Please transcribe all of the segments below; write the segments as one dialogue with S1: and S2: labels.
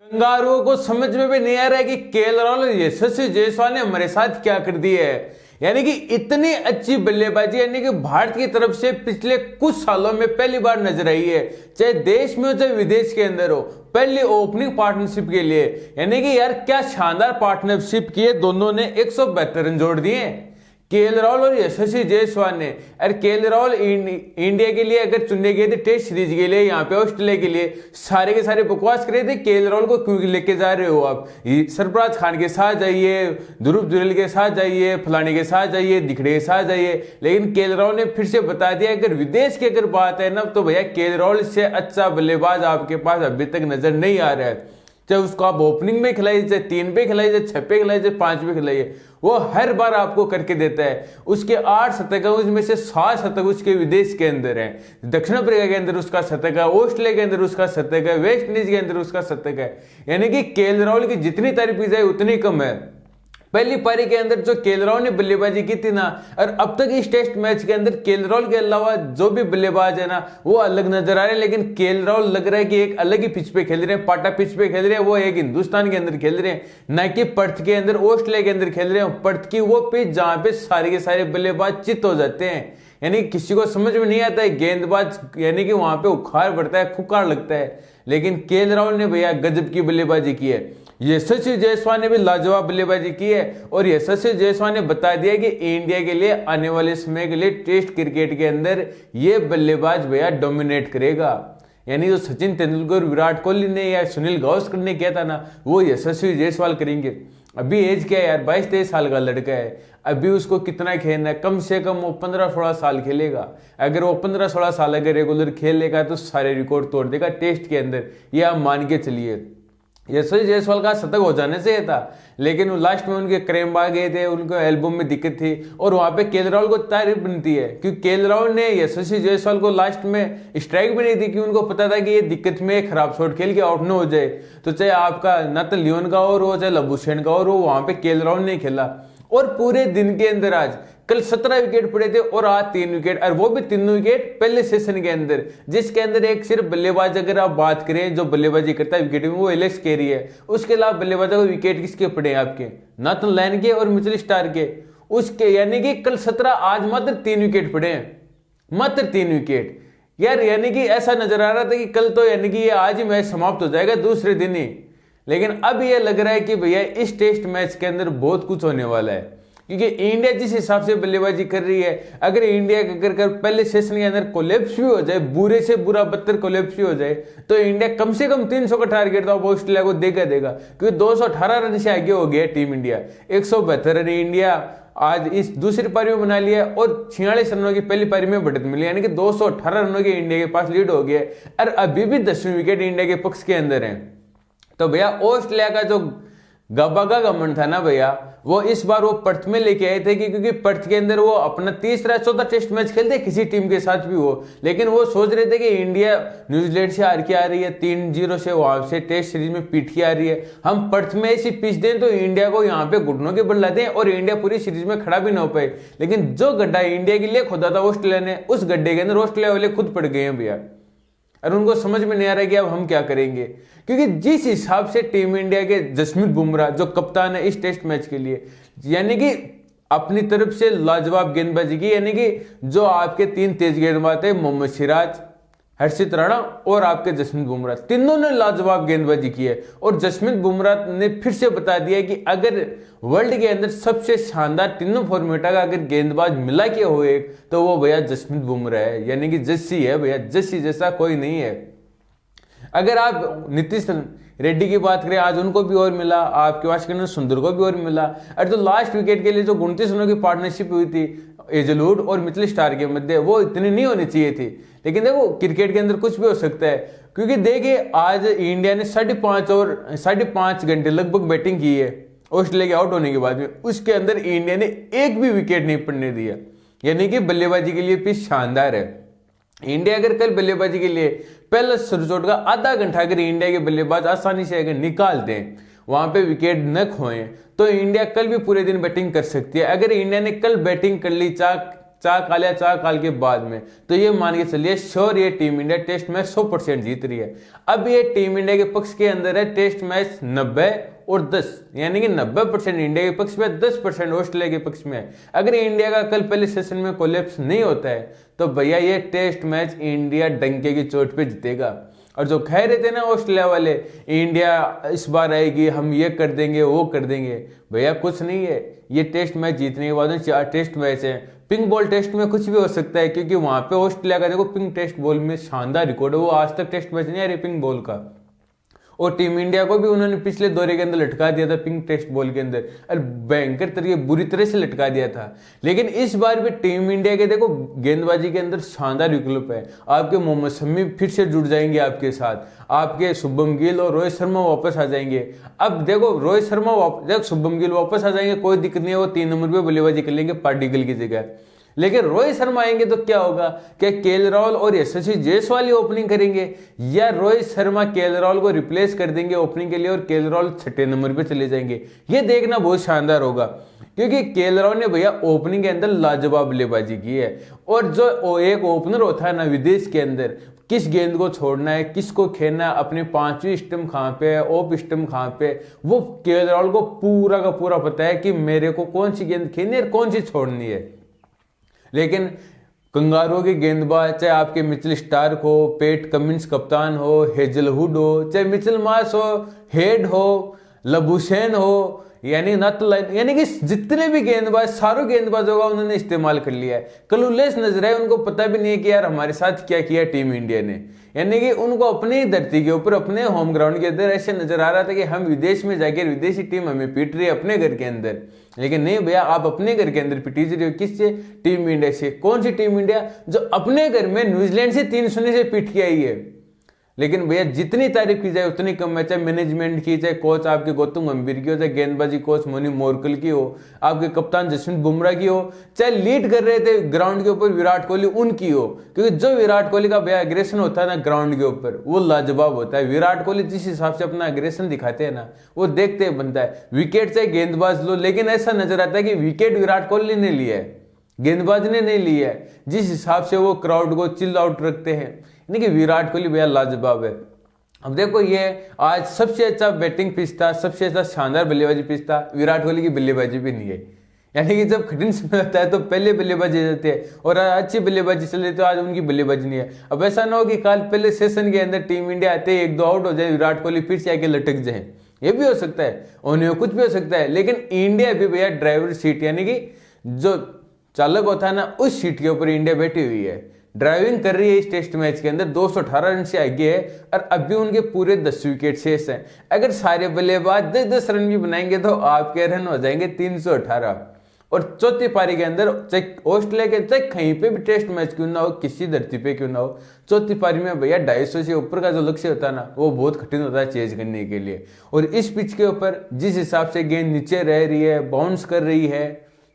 S1: कंगारुओं को समझ में भी नहीं आ रहा है कि केएल राहुल और यशस्वी जायसवाल ने हमारे साथ क्या कर दिया है। यानी कि इतनी अच्छी बल्लेबाजी यानी कि भारत की तरफ से पिछले कुछ सालों में पहली बार नजर आई है, चाहे देश में हो चाहे विदेश के अंदर हो। पहली ओपनिंग पार्टनरशिप के लिए यानी कि यार क्या शानदार पार्टनरशिप की है, दोनों ने 172 रन जोड़ दिए केएल राहुल और यशस्वी जायसवाल ने। अरे केएल राहुल इंडिया के लिए अगर चुने गए थे टेस्ट सीरीज के लिए, यहाँ पे ऑस्ट्रेलिया के लिए, सारे के सारे बकवास करे थे केएल राहुल को क्यों लेके जा रहे हो आप, सरफराज खान के साथ जाइए, ध्रुव जुरेल के साथ जाइए, फलाने के साथ जाइए, दिखड़े के साथ जाइए। लेकिन केएल राहुल ने फिर से बता दिया अगर विदेश की अगर बात है ना तो भैया केएल राहुल से अच्छा बल्लेबाज आपके पास अभी तक नजर नहीं आ रहा है। चाहे उसको आप ओपनिंग में खिलाइए, चाहे 3 पे खिलाइए, चाहे 6 पे खिलाइए, चाहे 5 पे खिलाइए, वो हर बार आपको करके देता है। उसके 8 शतक है, उसमें से 7 शतक उसके विदेश के अंदर है। दक्षिण अफ्रीका के अंदर उसका शतक है, ऑस्ट्रेलिया के अंदर उसका शतक है, वेस्ट इंडीज के अंदर उसका शतक है। यानी कि केएल राहुल की जितनी तारीफ की जाए उतनी कम है। पहली पारी के अंदर जो केएल राहुल ने बल्लेबाजी की थी ना, और अब तक इस टेस्ट मैच के अंदर केएल राहुल के अलावा जो भी बल्लेबाज है ना वो अलग नजर आ रहे हैं। लेकिन केएल राहुल लग रहा है कि एक अलग ही पिच पे खेल रहे हैं, पाटा पिच पे खेल रहे हैं, वो एक हिंदुस्तान के अंदर खेल रहे हैं, ना कि पर्थ के अंदर ऑस्ट्रेलिया के अंदर खेल रहे हैं। पर्थ की वो पिच जहां पे सारे के सारे बल्लेबाज चित हो जाते हैं। यानी किसी को समझ में नहीं आता है गेंदबाज, यानी कि वहां पे उखाड़ पड़ता है, खुकार लगता है। लेकिन केएल राहुल ने भैया गजब की बल्लेबाजी की है। यशस्वी जायसवाल ने भी लाजवाब बल्लेबाजी की है और यशस्वी जायसवाल ने बता दिया कि इंडिया के लिए आने वाले समय के लिए टेस्ट क्रिकेट के अंदर ये बल्लेबाज भैया डोमिनेट करेगा। यानी जो सचिन तेंदुलकर, विराट कोहली ने या सुनील गावस्कर ने किया था ना, वो यशस्वी जायसवाल करेंगे। अभी एज क्या है यार, 22-23 साल का लड़का है, अभी उसको कितना खेलना है, कम से कम वो 15-16 साल खेलेगा। अगर वो 15-16 साल अगर रेगुलर खेलेगा तो सारे रिकॉर्ड तोड़ देगा टेस्ट के अंदर, ये आप मान के चलिए। यशस्वी जायसवाल का शतक हो जाने से था, लेकिन लास्ट में उनके क्रैम्प आ गए थे, उनको एल्बम में दिक्कत थी और वहां पे केएल राहुल को तारीफ बनती है क्योंकि केएल राहुल ने यशस्वी जायसवाल को लास्ट में स्ट्राइक भी नहीं दी, कि उनको पता था कि ये दिक्कत में खराब शॉट खेल के आउट न हो जाए। तो चाहे आपका ना तो लियोन का और हो चाहे लबुशेन का और हो, वहां पे केएल राहुल ने खेला और पूरे दिन के अंदर आज कल 17 विकेट पड़े थे और आज 3 विकेट, और वो भी 3 विकेट पहले सेशन के अंदर, जिसके अंदर एक सिर्फ बल्लेबाज अगर आप बात करें जो बल्लेबाजी करता है विकेट में वो एलेक्स कैरी है। उसके अलावा बल्लेबाजों को विकेट किसके पड़े हैं आपके, नाथन लायन के और मिचेल स्टार्क के, उसके यानी कि कल 17, आज मात्र 3 विकेट पड़े हैं, मात्र 3 विकेट यार। यानी कि ऐसा नजर आ रहा था कि कल तो यानी कि ये आज ही मैच समाप्त हो जाएगा दूसरे दिन ही, लेकिन अब ये लग रहा है कि भैया इस टेस्ट मैच के अंदर बहुत कुछ होने वाला है। क्योंकि इंडिया जिस हिसाब से बल्लेबाजी कर रही है, अगर इंडिया अगर पहले सेशन के अंदर कोलैप्स भी हो जाए, बुरे से बुरा बदतर कोलैप्स भी हो जाए, तो इंडिया कम से कम 300 का टारगेट तो ऑस्ट्रेलिया को देगा क्योंकि 218 रन से आगे हो गया टीम इंडिया। 172 रन इंडिया आज इस दूसरी पारी में बना लिया और 46 रनों की पहली पारी में बढ़त मिली, यानी कि 218 रनों की इंडिया के पास लीड हो गया और अभी भी 10वीं विकेट इंडिया के पक्ष के अंदर है। तो भैया ऑस्ट्रेलिया का जो गबागा गमन था ना भैया, वो इस बार वो पर्थ में लेके आए थे क्योंकि पर्थ के अंदर वो अपना तीसरा चौथा टेस्ट मैच खेलते किसी टीम के साथ भी हो, लेकिन वो सोच रहे थे कि इंडिया न्यूजीलैंड से हार के आ रही है, 3-0 से वहां से टेस्ट सीरीज में पीट के आ रही है, हम पर्थ में ऐसी पिच दें तो इंडिया को यहाँ पे घुटनों के बल ला दें और इंडिया पूरी सीरीज में खड़ा भी ना हो पाए। लेकिन जो गड्ढा इंडिया के लिए खोदा था ऑस्ट्रेलिया ने, उस गड्ढे के अंदर ऑस्ट्रेलिया वाले खुद पड़ गए हैं भैया, और उनको समझ में नहीं आ रहा है कि अब हम क्या करेंगे। क्योंकि जिस हिसाब से टीम इंडिया के जसप्रीत बुमराह जो कप्तान है इस टेस्ट मैच के लिए, यानी कि अपनी तरफ से लाजवाब गेंदबाजी की, यानी कि जो आपके 3 तेज गेंदबाज थे, मोहम्मद सिराज, हर्षित राणा और आपके जसप्रीत बुमराह, तीनों ने लाजवाब गेंदबाजी की है। और जसप्रीत बुमराह ने फिर से बता दिया कि अगर वर्ल्ड के अंदर सबसे शानदार तीनों फॉर्मेटा का अगर गेंदबाज मिला के हो एक, तो वो भैया जसप्रीत बुमराह है, यानी कि जस्सी है भैया, जस्सी जैसा कोई नहीं है। अगर आप नीतीश रेड्डी की बात करें, आज उनको भी और मिला, आपके वाशिंगटन सुंदर को भी और मिला, और जो लास्ट विकेट के लिए जो 29 रनों की पार्टनरशिप हुई थी हेजलवुड और मिचेल स्टार्क के मध्य, वो इतनी नहीं होनी चाहिए थी। लेकिन देखो क्रिकेट के अंदर कुछ भी हो सकता है, क्योंकि देखिए आज इंडिया ने 5.5 घंटे लगभग बैटिंग की है ऑस्ट्रेलिया के आउट होने के बाद में, उसके अंदर इंडिया ने एक भी विकेट नहीं पड़ने दिया, यानी कि बल्लेबाजी के लिए पिच शानदार है। इंडिया अगर कल बल्लेबाजी के लिए पहले शुरुआत का आधा घंटा अगर इंडिया के बल्लेबाज आसानी से अगर निकाल दें, वहां पे विकेट न खोएं, तो इंडिया कल भी पूरे दिन बैटिंग कर सकती है। अगर इंडिया ने कल बैटिंग कर ली, चाहे चार काल के बाद में, तो ये मान के चलिए श्योर ये टीम इंडिया टेस्ट मैच 100% जीत रही है। अब ये टीम इंडिया के पक्ष के अंदर है टेस्ट मैच 90 और 10, यानी कि 90% इंडिया के पक्ष में, 10% ऑस्ट्रेलिया के पक्ष में है। अगर इंडिया का कल पहले सेशन में कोलैप्स नहीं होता है तो भैया ये टेस्ट मैच इंडिया डंके की चोट पे जीतेगा। और जो कह रहे थे ना ऑस्ट्रेलिया वाले, इंडिया इस बार आएगी, हम ये कर देंगे वो कर देंगे, भैया कुछ नहीं है। ये टेस्ट मैच जीतने के बाद 4 टेस्ट मैच है। पिंक बॉल टेस्ट में कुछ भी हो सकता है, क्योंकि वहां पे ऑस्ट्रेलिया का देखो पिंक टेस्ट बॉल में शानदार रिकॉर्ड है, वो आज तक टेस्ट मैच नहीं आ रही पिंक बॉल का। और टीम इंडिया को भी उन्होंने पिछले दौरे के अंदर लटका दिया था पिंक टेस्ट बॉल के अंदर, और भयंकर तरीके बुरी तरह से लटका दिया था। लेकिन इस बार भी टीम इंडिया के देखो गेंदबाजी के अंदर शानदार विकल्प है। आपके मोहम्मद शमी फिर से जुड़ जाएंगे आपके साथ, आपके शुभम गिल और रोहित शर्मा वापस आ जाएंगे। अब देखो रोहित शर्मा शुभम गिल वापस आ जाएंगे, कोई दिक्कत नहीं है, वो 3 नंबर पे बल्लेबाजी कर लेंगे पार्टिकल की जगह। लेकिन रोहित शर्मा आएंगे तो क्या होगा, क्या केएल राहुल और यशस्वी जायसवाल ओपनिंग करेंगे, या रोहित शर्मा केएल राहुल को रिप्लेस कर देंगे ओपनिंग के लिए और केएल राहुल 6ठे नंबर पे चले जाएंगे। ये देखना बहुत शानदार होगा, क्योंकि केएल राहुल ने भैया ओपनिंग के अंदर लाजवाब बल्लेबाजी की है। और जो एक ओपनर होता है ना विदेश के अंदर, किस गेंद को छोड़ना है, किसको खेलना है, अपने 5वीं स्टंप कहाँ पे है, ऑफ स्टंप कहाँ पे, वो केएल राहुल को पूरा का पूरा पता है कि मेरे को कौन सी गेंद खेलनी है और कौन सी छोड़नी है। लेकिन कंगारुओं के गेंदबाज, चाहे आपके मिचेल स्टार्क हो, पेट कमिंस कप्तान हो, हेजलवुड हो, चाहे मिचेल मार्श हो, हेड हो, लबुशेन हो, यानी यानी कि जितने भी गेंदबाज, सारों गेंदबाजों का उन्होंने इस्तेमाल कर लिया है। क्लूलेस नजर है, उनको पता भी नहीं है कि यार हमारे साथ क्या किया टीम इंडिया ने। यानी कि उनको अपनी धरती के ऊपर, अपने होम ग्राउंड के अंदर ऐसे नजर आ रहा था कि हम विदेश में जाके विदेशी टीम हमें पीट रही है अपने घर के अंदर। लेकिन नहीं भैया, आप अपने घर के अंदर पिटी रहे हो, किससे? टीम इंडिया से। कौन सी टीम इंडिया? जो अपने घर में न्यूजीलैंड से 3-0 से पीट के आई है। लेकिन भैया जितनी तारीफ की जाए उतनी कम है, चाहे मैनेजमेंट की, चाहे कोच आपके गौतम गंभीर की हो, चाहे गेंदबाजी कोच मोनी मोरकल की हो, आपके कप्तान जसप्रीत बुमराह की हो, चाहे लीड कर रहे थे ग्राउंड के ऊपर विराट कोहली उनकी हो। क्योंकि जो विराट कोहली का भैया एग्रेशन होता है ना ग्राउंड के ऊपर, वो लाजवाब होता है। विराट कोहली जिस हिसाब से अपना एग्रेशन दिखाते हैं ना, वो देखते बनता है। विकेट चाहे गेंदबाज लो, लेकिन ऐसा नजर आता है कि विकेट विराट कोहली ने लिया है, गेंदबाज ने नहीं लिया है। जिस हिसाब से वो क्राउड को चिल आउट रखते हैं, यानी कि विराट कोहली भैया लाजवाब है। अब देखो ये आज सबसे अच्छा बैटिंग पिच था, सबसे अच्छा शानदार बल्लेबाजी पिच था, विराट कोहली की बल्लेबाजी भी नहीं है। यानी कि जब कठिन समय होता है तो पहले बल्लेबाजी जाते हैं, और अच्छी बल्लेबाजी चल रही तो आज उनकी बल्लेबाजी नहीं है। अब ऐसा ना हो कि कल पहले सेशन के अंदर टीम इंडिया आते 1-2 आउट हो जाए, विराट कोहली फिर से आके लटक जाए, ये भी हो सकता है, उन्हें कुछ भी हो सकता है। लेकिन इंडिया भी भैया ड्राइवर सीट, यानी कि जो चालक होता है ना, उस सीट के ऊपर इंडिया बैठी हुई है, ड्राइविंग कर रही है इस टेस्ट मैच के अंदर। 218 रन से आगे है और अभी उनके पूरे 10 विकेट शेष हैं। अगर सारे बल्लेबाज 10-10 रन भी बनाएंगे तो आपके रन हो जाएंगे 318। और चौथी पारी के अंदर चाहे ऑस्ट्रेलिया के चाहे कहीं पे भी टेस्ट मैच क्यों ना हो, किसी धरती पे क्यों ना हो, चौथी पारी में भैया 250 से ऊपर का जो लक्ष्य होता है ना, वो बहुत कठिन होता है चेज करने के लिए। और इस पिच के ऊपर जिस हिसाब से गेंद नीचे रह रही है, बाउंस कर रही है,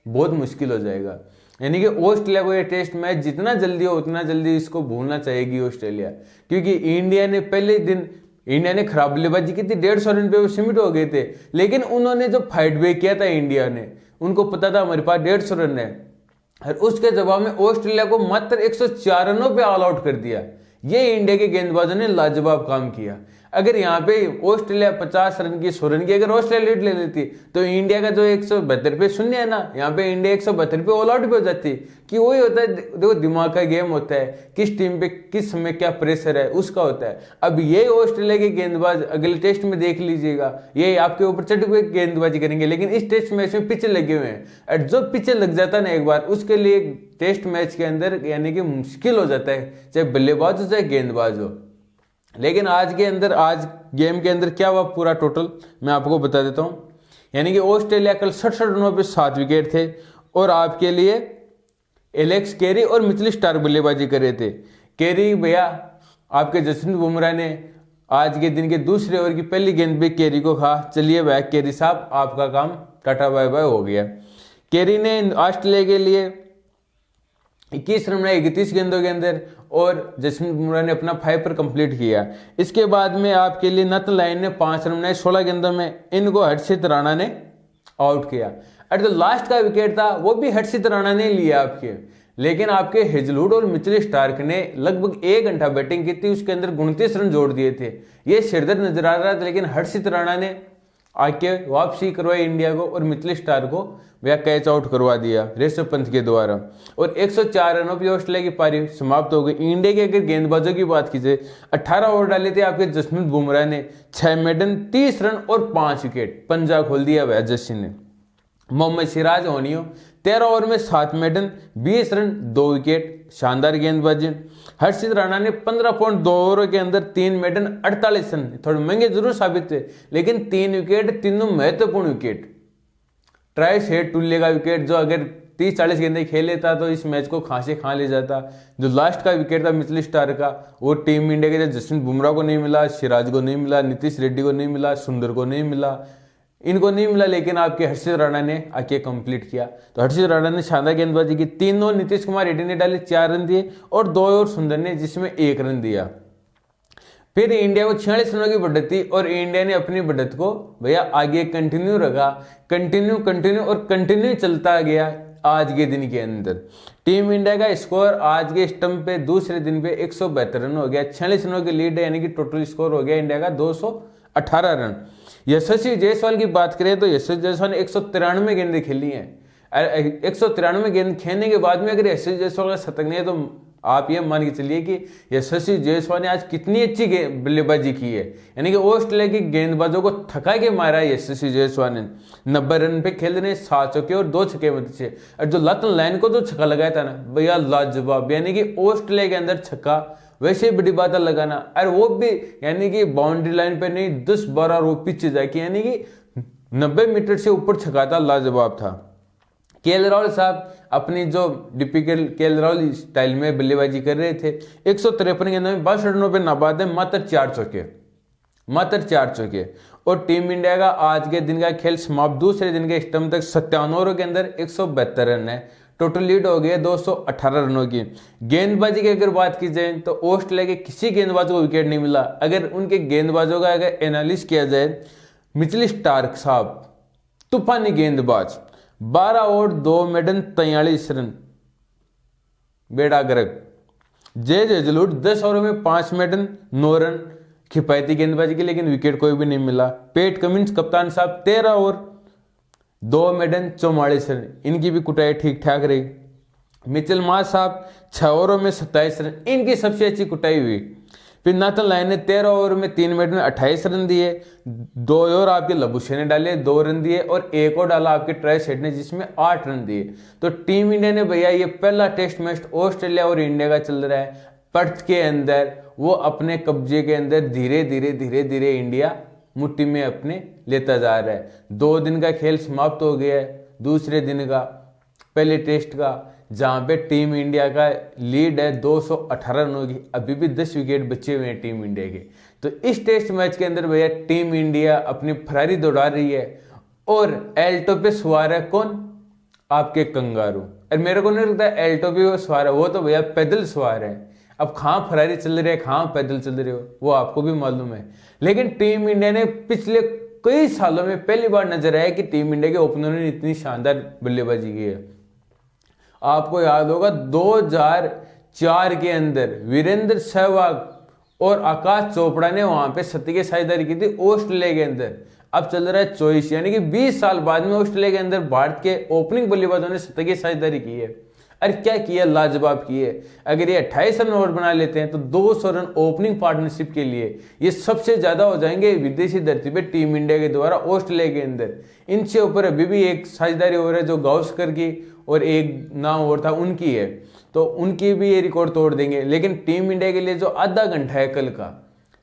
S1: बहुत मुश्किल हो जाएगा। यानी कि ऑस्ट्रेलिया को ये टेस्ट मैच जितना जल्दी हो उतना जल्दी इसको भूलना चाहेगी ऑस्ट्रेलिया। क्योंकि इंडिया ने पहले दिन इंडिया ने खराब बल्लेबाजी की थी, 150 रन पे वो सीमित हो गए थे। लेकिन उन्होंने जो फाइट बैक किया था इंडिया ने, उनको पता था हमारे पास 150 रन है, और उसके जवाब में ऑस्ट्रेलिया को मात्र 104 रनों पे ऑल आउट कर दिया। ये इंडिया के गेंदबाजों ने लाजवाब काम किया। अगर यहाँ पे ऑस्ट्रेलिया 50 रन की 100 रन की अगर ऑस्ट्रेलिया लीड ले लेती तो इंडिया का जो 172 पे शून्य है ना, यहाँ पे इंडिया 172 पे ऑल आउट भी हो जाती। कि वही होता है, देखो दिमाग का गेम होता है, किस टीम पे किस समय क्या प्रेशर है उसका होता है। अब ये ऑस्ट्रेलिया के गेंदबाज अगले टेस्ट में देख लीजिएगा, ये आपके ऊपर चढ़ के गेंदबाजी करेंगे। लेकिन इस टेस्ट मैच में पिच लगे हुए हैं, और जो पिच लग जाता है ना एक बार, उसके लिए टेस्ट मैच के अंदर यानी कि मुश्किल हो जाता है, चाहे बल्लेबाज हो चाहे गेंदबाज हो। लेकिन आज के अंदर, आज गेम के अंदर क्या हुआ पूरा टोटल मैं आपको बता देता हूं। यानी कि ऑस्ट्रेलिया कल 67 रनों पे 7 विकेट थे, और आपके लिए एलेक्स कैरी और मिचेल स्टार्क बल्लेबाजी कर रहे थे। कैरी भैया आपके जसप्रीत बुमराह ने आज के दिन के दूसरे ओवर की पहली गेंद पे कैरी को कहा, चलिए भाई कैरी साहब आपका काम टाटा बाय बाय हो गया। कैरी ने ऑस्ट्रेलिया के लिए 21 रन बनाए 31 गेंदों के अंदर, और जसप्रीत बुमराह ने अपना 5 पर कंप्लीट किया। इसके बाद में आपके लिए नथन लायन ने 5 रन बनाए 16 गेंदों में, इनको हर्षित राणा ने आउट किया। और जो लास्ट का विकेट था वो भी हर्षित राणा ने लिया आपके। लेकिन आपके हेजलवुड और मिचेल स्टार्क ने लगभग 1 घंटा बैटिंग की थी, उसके अंदर 29 रन जोड़ दिए थे। ये सिरदर्द नजर आ रहा था, लेकिन हर्षित राणा ने आके वापसी करवाई इंडिया को और मिचेल स्टार्क को वह कैच आउट करवा दिया ऋषभ पंत के द्वारा और 104 रनों पर ऑस्ट्रेलिया की पारी समाप्त हो गई। इंडिया के अगर गेंदबाजों की बात की जाए, 18 ओवर डाले थे आपके जसप्रीत बुमराह ने, 6 मेडन, 30 रन और 5 विकेट, पंजा खोल दिया वह जस्सी ने। मोहम्मद सिराज ओनियो 13 ओवर में 7 मेडन, 20 रन, 2 विकेट, शानदार गेंदबाजी। हर्षित राणा ने 15.2 ओवर के अंदर 3 मेडन, 48 रन, थोड़े महंगे जरूर साबित हुए, लेकिन 3 विकेट, तीनों महत्वपूर्ण विकेट। ट्राइस हेड टुल्ले का विकेट, जो अगर 30-40 गेंदें खेल लेता तो इस मैच को खांसी खा ले जाता। जो लास्ट का विकेट था मिचेल स्टार्क का, वो टीम इंडिया के जसप्रीत बुमराह को नहीं मिला, सिराज को नहीं मिला, नीतीश रेड्डी को नहीं मिला, सुंदर को नहीं मिला, इनको नहीं मिला, लेकिन आपके हर्षित राणा ने आके कंप्लीट किया। तो हर्षित राणा ने शानदार गेंदबाजी की। 3 ओवर नीतीश कुमार रेड्डी ने डाले, 4 रन दिए और 2 ओवर सुंदर ने, जिसमें 1 रन दिया। फिर इंडिया को 46 रनों की बढ़त थी और इंडिया ने अपनी बढ़त को भैया आगे कंटिन्यू रखा, कंटिन्यू चलता गया। आज के दिन के अंदर टीम इंडिया का स्कोर आज के स्टंप पे दूसरे दिन पे 172 रन हो गया, 46 रनों की लीड है, यानी कि टोटल स्कोर हो गया इंडिया का 218 रन। यशस्वी जायसवाल की बात करें तो यशस्वी जायसवाल ने 193 गेंदें खेली हैं। 193 गेंद खेलने के बाद में अगर यशस्वी जायसवाल का शतक नहीं है तो आप ये मान के चलिए कि यशस्वी जायसवाल ने आज कितनी अच्छी बल्लेबाजी की है, यानी कि ऑस्ट्रेलिया के गेंदबाजों को थका के मारा है यशस्वी जायसवाल ने। 90 रन पे खेल रहे, 7 चौके और 2 छक्के मत से। और जो लतन लाइन को जो छक्का लगाया था ना भैया, लाजवाब, यानी कि ऑस्ट्रेलिया के अंदर छक्का वैसे बड़ी बात है लगाना, और वो भी यानी कि बाउंड्री लाइन पे नहीं, 10-12 रो पिच जाके, यानी कि 90 मीटर से ऊपर छक्का था, लाजवाब था। केएल राहुल साहब अपनी जो टिपिकल केएल राहुल स्टाइल में बल्लेबाजी कर रहे थे। 153 गेंदों में 62 रनों पे नाबाद है, मात्र 4 चौके। और टीम इंडिया का आज के दिन का खेल समाप्त दूसरे दिन के स्टंप तक 57 ओवरों के अंदर 172 रन है। टोटल लीड हो गई 218 रनों की। गेंदबाजी की अगर बात की जाए तो ऑस्ट्रेलिया के किसी गेंदबाज को विकेट नहीं मिला। अगर उनके गेंदबाजों का अगर एनालिसिस किया जाए, मिचेल स्टार्क साहब तूफानी गेंदबाज, 12 ओवर 2 मेडन, 43 रन, बेड़ा गर्क। जेज हेजलवुड 10 ओवर में 5 मेडन, 9 रन, किफायती गेंदबाजी की, लेकिन विकेट कोई भी नहीं मिला। पेट कमिंस कप्तान साहब 13 ओवर 2 मेडन, 44 रन, इनकी भी कुटाई ठीक ठाक रही। मिचेल मार्श साहब 6 ओवरों में 27 रन, इनकी सबसे अच्छी कुटाई हुई। फिर नाथन लायन ने 13 ओवर में 3 मिनट में 28 रन दिए। 2 ओवर आपके लबुशे ने डाले, 2 रन दिए, और 1 और डाला आपके ट्राइस हेड ने, जिसमें 8 रन दिए। तो टीम इंडिया ने भैया ये पहला टेस्ट मैच ऑस्ट्रेलिया और इंडिया का चल रहा है पर्थ के अंदर, वो अपने कब्जे के अंदर धीरे धीरे इंडिया मुट्ठी में अपने लेता जा रहा है। 2 दिन का खेल समाप्त हो गया है, दूसरे दिन का पहले टेस्ट का, जहां पे टीम इंडिया का लीड है 218 रनों की। अभी भी 10 विकेट बचे हुए हैं टीम इंडिया के। तो इस टेस्ट मैच के अंदर भैया टीम इंडिया अपनी फरारी दौड़ा रही है, और एल्टो पे सवार है कौन? आपके कंगारू। और मेरे को नहीं लगता एल्टो पे वो सवार है, वो तो भैया पैदल सवार है। अब कहाँ फरारी चल रही है, कहाँ पैदल चल रहे हो, वो आपको भी मालूम है। लेकिन टीम इंडिया ने पिछले कई सालों में पहली बार नजर आया कि टीम इंडिया के ओपनरों ने इतनी शानदार बल्लेबाजी की है। आपको याद होगा 2004 के अंदर वीरेंद्र सहवाग और आकाश चोपड़ा ने वहां पे सत्य की साझेदारी की थी ऑस्ट्रेलिया के अंदर। अब चल रहा है 24, यानी कि 20 साल बाद में ऑस्ट्रेलिया के अंदर भारत के ओपनिंग बल्लेबाजों ने सत्य की साझेदारी की है। अरे क्या किया, लाजवाब किए। अगर ये 28 रन और बना लेते हैं तो 200 रन ओपनिंग पार्टनरशिप के लिए ये सबसे ज्यादा हो जाएंगे विदेशी धरती पे टीम इंडिया के द्वारा ऑस्ट्रेलिया के अंदर। इनसे ऊपर अभी भी एक साझेदारी हो रहा है जो गावस्कर की और एक नाम और था उनकी है, तो उनकी भी ये रिकॉर्ड तोड़ देंगे। लेकिन टीम इंडिया के लिए जो आधा घंटा है कल का,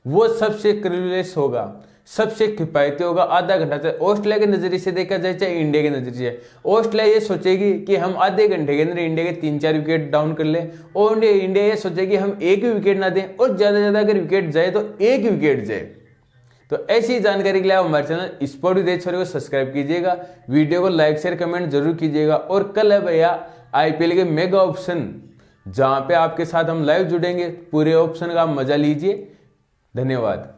S1: वो सबसे क्रिलेस होगा, सबसे किफायती होगा। आधा घंटा चाहे ऑस्ट्रेलिया के नजरिए से देखा जाए चाहे इंडिया के नजरिए से, ऑस्ट्रेलिया ये सोचेगी कि हम आधे घंटे के अंदर इंडिया के 3-4 विकेट डाउन कर ले, और इंडिया ये सोचेगी हम एक भी विकेट ना दें, और ज्यादा से ज्यादा अगर विकेट जाए तो एक विकेट जाए। तो ऐसी जानकारी के लिए आप हमारे चैनल स्पोर्ट विदेश को सब्सक्राइब कीजिएगा, वीडियो को लाइक शेयर कमेंट जरूर कीजिएगा। और कल है भैया IPL के मेगा ऑप्शन, जहां पे आपके साथ हम लाइव जुड़ेंगे, पूरे ऑप्शन का मजा लीजिए। धन्यवाद।